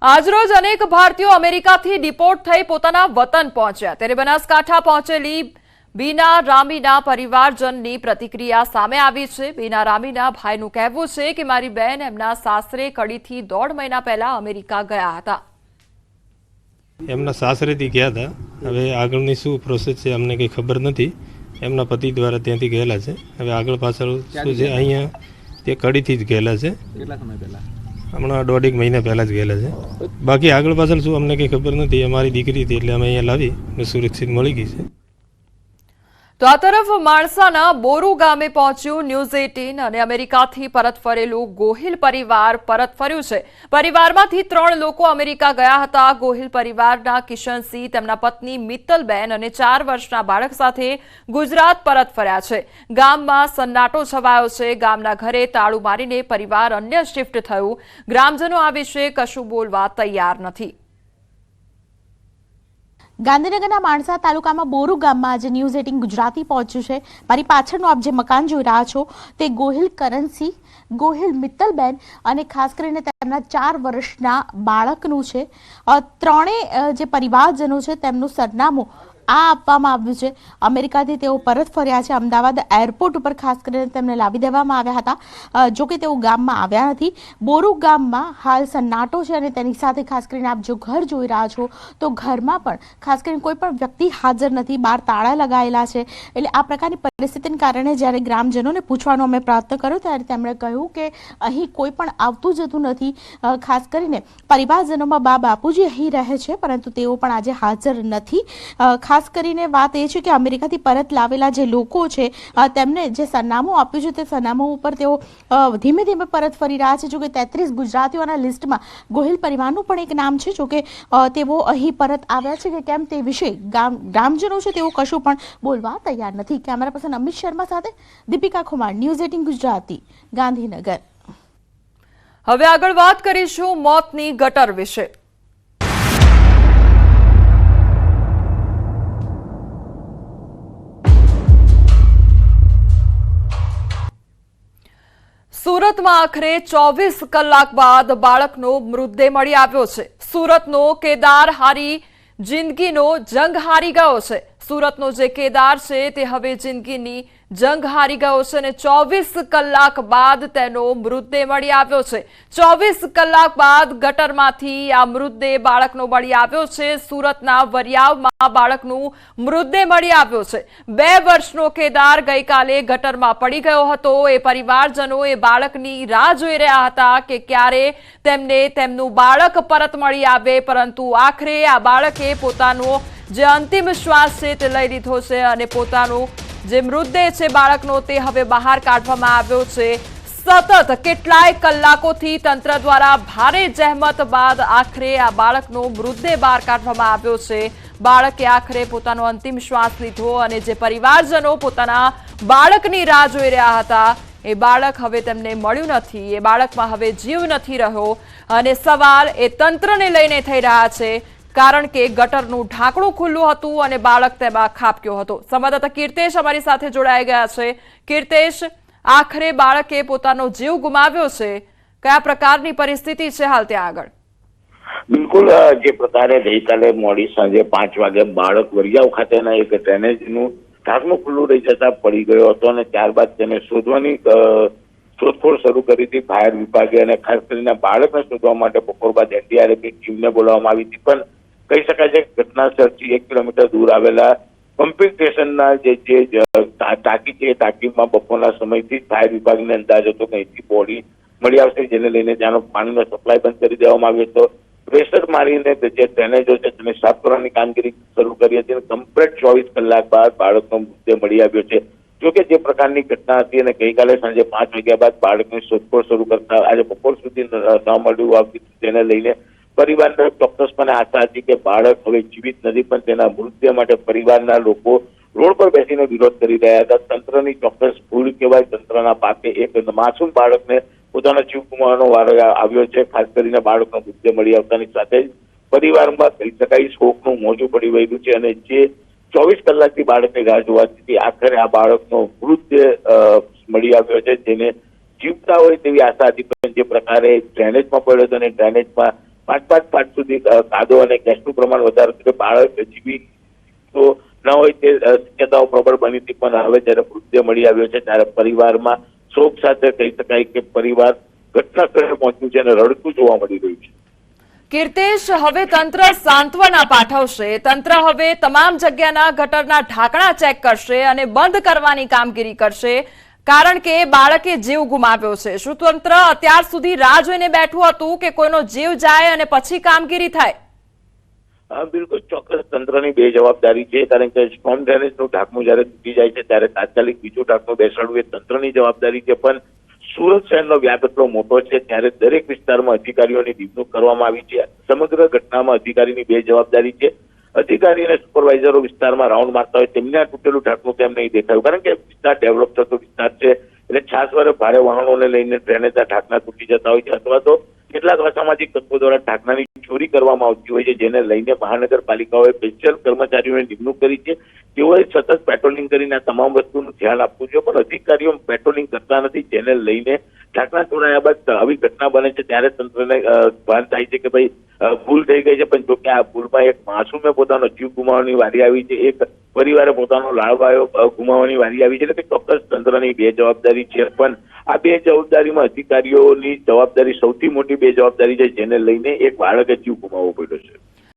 આજરોજ અનેક ભારતીયો અમેરિકાથી ડિપોર્ટ થઈ પોતાના વતન પહોંચ્યા ત્યારે બનાસકાંઠા પહોંચેલી બીના રામીના પરિવારજનની પ્રતિક્રિયા સામે આવી છે। બીના રામીના ભાઈનું કહેવું છે કે મારી બહેન એમના સાસરે કડીથી 1.5 મહિના પહેલા અમેરિકા ગયા હતા। એમના સાસરેથી ગયા હતા। હવે આગળની શું પ્રોસેસ છે અમને કંઈ ખબર નથી। એમના પતિ દ્વારા ત્યાંથી ગયેલા છે। હવે આગળ પાછળ શું છે અહીંયા તે કડીથી જ ગયેલા છે। કેટલા સમય પહેલા? હમણાં 1.5 મહિના પહેલાં જ ગયેલા છે। બાકી આગળ પાછળ શું અમને કંઈ ખબર નથી। અમારી દીકરી હતી એટલે અમે અહીંયા લાવી અને સુરક્ષિત મળી ગઈ છે। તો આ તરફ માણસાના બોરુ ગામે પહોંચ્યું ન્યૂઝ 18 અને અમેરિકાથી પરત ફરેલું ગોહિલ પરિવાર પરત ફર્યું છે। પરિવારમાંથી 3 લોકો અમેરિકા ગયા હતા। ગોહિલ પરિવારના કિશનસિંહ, તેમના પત્ની મિત્તલબેન અને 4 વર્ષના બાળક સાથે ગુજરાત પરત ફર્યા છે। ગામમાં સન્નાટો છવાયો છે। ગામના ઘરે તાળું મારીને પરિવાર અન્ય શિફ્ટ થયું। ગ્રામજનો આ વિશે કશું બોલવા તૈયાર નથી। ગાંધીનગરના માણસા તાલુકામાં બોરુ ગામમાં આજે ન્યૂઝ 18 ગુજરાતી પહોંચ્યું છે। મારી પાછળનું આપ જે મકાન જોઈ રહ્યા છો તે ગોહિલ કરણસિંહ, ગોહિલ મિત્તલબેન અને ખાસ કરીને તેમના 4 વર્ષના બાળકનું છે। ત્રણેય જે પરિવારજનો છે તેમનું સરનામું આ આપવામાં આવ્યું છે। અમેરિકાથી તેઓ પરત ફર્યા છે। અમદાવાદ એરપોર્ટ ઉપર ખાસ કરીને તેમને લાવી દેવામાં આવ્યા હતા। જો કે તેઓ ગામમાં આવ્યા નથી। બોરુ ગામમાં હાલ સન્નાટો છે અને તેની સાથે ખાસ કરીને આપ જો ઘર જોઈ રહ્યા છો તો ઘરમાં પણ ખાસ કરીને કોઈ પણ વ્યક્તિ હાજર નથી। બહાર તાળા લગાવેલા છે। એટલે આ પ્રકારની પરિસ્થિતિને કારણે જ્યારે ગ્રામજનોને પૂછવાનો અમે પ્રયત્ન કર્યો ત્યારે તેમણે કહ્યું કે અહીં કોઈ પણ આવતું જતું નથી। ખાસ કરીને પરિવારજનોમાં બા બાપુજી અહીં રહે છે પરંતુ તેઓ પણ આજે હાજર નથી। ખાસ કરીને વાત એ છે કે અમેરિકાથી પરત લાવેલા જે લોકો છે તેમને જે સરનામું આપ્યું છે તે સરનામું ઉપર તેઓ ધીમે ધીમે પરત ફરી રહ્યા છે। જોકે 33 ગુજરાતીઓના લિસ્ટમાં ગોહિલ પરિવારનું પણ એક નામ છે। જોકે તેઓ અહીં પરત આવ્યા છે કે કેમ તે વિશે ગ્રામજનો છે તેઓ કશું પણ બોલવા તૈયાર નથી। કેમેરા પર્સન અમિત શર્મા સાથે દીપિકા કુમાર, ન્યૂઝ 18 ગુજરાતી, ગાંધીનગર। હવે આગળ વાત કરીશું મોતની ગટર વિશે। સુરતમાં આખરે 24 કલાક બાદ બાળકનો મૃતદેહ મળી આવ્યો છે। સુરતનો કેદાર હારી જિંદગીનો જંગ હારી ગયો છે। સુરતનો જે કેદાર છે તે હવે જિંદગીની જંગ હારી ગયો છે અને 24 કલાક બાદ તેનો મૃતદેહ મળી આવ્યો છે। 24 કલાક બાદ ગટરમાંથી આ મૃતદેહ બાળકનો મળી આવ્યો છે। સુરતના વરિયાવમાં બાળકનું મૃતદેહ મળી આવ્યો છે। 2 વર્ષનો કેદાર ગઈકાલે ગટરમાં પડી ગયો હતો। એ પરિવારજનો એ બાળકની રાહ જોઈ રહ્યા હતા કે ક્યારે તેમને તેમનું બાળક પરત મળી આવે, પરંતુ આખરે આ બાળકે પોતાનો જે અંતિમ શ્વાસ છે તે લઈ લીધો છે અને પોતાનું જે મૃતદેહ છે બાળકનો તે હવે બહાર કાઢવામાં આવ્યો છે। સતત કેટલાય કલાકોથી તંત્ર દ્વારા ભારે જહેમત બાદ આખરે આ બાળકનો મૃતદેહ બહાર કાઢવામાં આવ્યો છે। બાળકે આખરે પોતાનો અંતિમ શ્વાસ લીધો અને જે પરિવારજનો પોતાના બાળકની રાહ જોઈ રહ્યા હતા એ બાળક હવે તેમને મળ્યું નથી। એ બાળકમાં હવે જીવ નથી રહ્યો અને સવાલ એ તંત્રને લઈને થઈ રહ્યા છે કારણ કે ગટરનું ઢાંકણું ખુલ્લું હતું અને બાળક તેમાં ખાબક્યો હતો। સંવાદદાતા કીર્તેશ અમારી સાથે જોડાઈ ગયા છે। કીર્તેશ, આખરે બાળકે પોતાનો જીવ ગુમાવ્યો છે। કયા પ્રકારની પરિસ્થિતિ છે હાલ ત્યાં આગળ? બિલકુલ, જે પ્રકારે ગઈકાલે મોડી સાંજે 5 વાગે બાળક વરિયાવ ખાતેના એક ડ્રેનેજનું ઢાંકણું ખુલ્લું રહી જતા પડી ગયો હતો અને ત્યારબાદ તેને શોધવાની શોધખોળ શરૂ કરી હતી ફાયર વિભાગે અને ખાસ કરીને બાળકને શોધવા માટે બપોર બાદ એનડીઆરએફની ટીમને બોલાવવામાં આવી હતી। પણ કહી શકાય છે ઘટના સ્થળથી 1 કિલોમીટર દૂર આવેલા પમ્પિંગ સ્ટેશનના જે ટાંકી છે એ ટાંકીમાં બપોરના સમયથી ફાયર વિભાગને અંદાજ હતો કે અહીંથી બોડી મળી આવશે, જેને લઈને ત્યાંનો પાણીનો સપ્લાય બંધ કરી દેવામાં આવ્યો હતો। પ્રેશર મારીને જે ડ્રેનેજો છે તેને સાફ કરવાની કામગીરી શરૂ કરી હતી અને કમ્પ્લીટ 24 કલાક બાદ બાળકનો મૃતદેહ મળી આવ્યો છે। જોકે જે પ્રકારની ઘટના હતી અને ગઈકાલે સાંજે 5 વાગ્યા બાદ બાળકની શોધખોળ શરૂ કરતા આજે બપોર સુધી ન મળ્યું આવતી તેને લઈને પરિવારને ચોક્કસપણે આશા હતી કે બાળક હવે જીવિત નથી, પણ તેના મૃતદેહ માટે પરિવારના લોકો રોડ પર બેસીને વિરોધ કરી રહ્યા હતા। તંત્રની ચોક્કસ ભૂલ કહેવાય। તંત્રના પાપે એક માસૂમ બાળકને પોતાનો જીવ ગુમાવવાનો વારો આવ્યો છે। ખાસ કરીને બાળકનો મૃતદેહ મળી આવતાની સાથે જ પરિવારમાં કહી શકાય શોકનું મોજું પડી વળ્યું છે અને જે 24 કલાકથી બાળકની રાહ જોવાથી આખરે આ બાળકનો મૃતદેહ મળી આવ્યો છે, જેને જીવતા હોય તેવી આશા હતી। પણ જે પ્રકારે ડ્રેનેજમાં પડ્યો હતો અને ડ્રેનેજમાં પાંચ ફાટ સુધી કાદો અને ગેસનું પ્રમાણ વધારે છે. બાળક જીવી તો ન હોય તે શક્યતાઓ પ્રબળ બની હતી, પણ હવે જ્યારે મૃતદેહ મળી આવ્યો છે ત્યારે પરિવારમાં શોક સાથે કહી શકાય કે પરિવાર ઘટના સ્થળે પહોંચ્યું છે અને રડતું જોવા મળી રહ્યું છે. કીર્તેશ, હવે તંત્ર સાંત્વના પાઠવશે. તંત્ર હવે તમામ જગ્યાના ગટરના ઢાંકણા ચેક કરશે અને બંધ કરવાની કામગીરી કરશે, કારણ કે બાળકે જીવ ગુમાવ્યો છે. શું તંત્ર અત્યાર સુધી રાહ જોઈને બેઠું હતું કે કોઈનો જીવ જાય અને પછી કામગીરી થાય? બિલકુલ ચોક્કસ તંત્રની બે જવાબદારી છે, કારણ કે સ્ટોર્મ ડ્રેનેજનું ઢાંકણું જ્યારે તૂટી જાય છે ત્યારે તાત્કાલિક બીજું ઢાંકણું બેસાડવું એ તંત્રની જવાબદારી છે. પણ સુરત શહેરનો વ્યાપ એટલો મોટો છે ત્યારે દરેક વિસ્તારમાં અધિકારીઓની નિમણૂક કરવામાં આવી છે. સમગ્ર ઘટનામાં અધિકારીની બે જવાબદારી છે. અધિકારી અને સુપરવાઇઝરો વિસ્તારમાં રાઉન્ડ મારતા હોય તેમને આ તૂટેલું ઢાંકણું કેમ નહીં દેખાયું, કારણ કે વિસ્તાર ડેવલપ થતો વિસ્તાર છે એટલે છાસવારે ભારે વાહનોને લઈને ડ્રેનેજના ઢાંકણા તૂટી જતા હોય છે, અથવા તો કેટલાક અસામાજિક તત્વો દ્વારા ઢાંકણાની ચોરી કરવામાં આવતી હોય છે, જેને લઈને મહાનગરપાલિકાઓએ સ્પેશિયલ કર્મચારીઓની નિમણૂક કરી છે. તેઓએ સતત પેટ્રોલિંગ કરીને આ તમામ વસ્તુનું ધ્યાન આપવું જોઈએ, પણ અધિકારીઓ પેટ્રોલિંગ કરતા નથી, જેને લઈને ઢાંકણા તોડાયા બાદ આવી ઘટના બને છે ત્યારે તંત્રને ભાન થાય છે કે ભાઈ ભૂલ થઈ ગઈ છે. પણ જો કે આ ભૂલમાં એક માસૂમે પોતાનો જીવ ગુમાવવાની વારી આવી છે, એક પરિવારે પોતાનો લાડવાયો ગુમાવવાની વારી આવી છે. એટલે ચોક્કસ તંત્રની બે જવાબદારી છે, પણ આ બે જવાબદારીમાં અધિકારીઓની જવાબદારી સૌથી મોટી બે જવાબદારી છે, જેને લઈને એક બાળકે જીવ ગુમાવવો પડ્યો છે.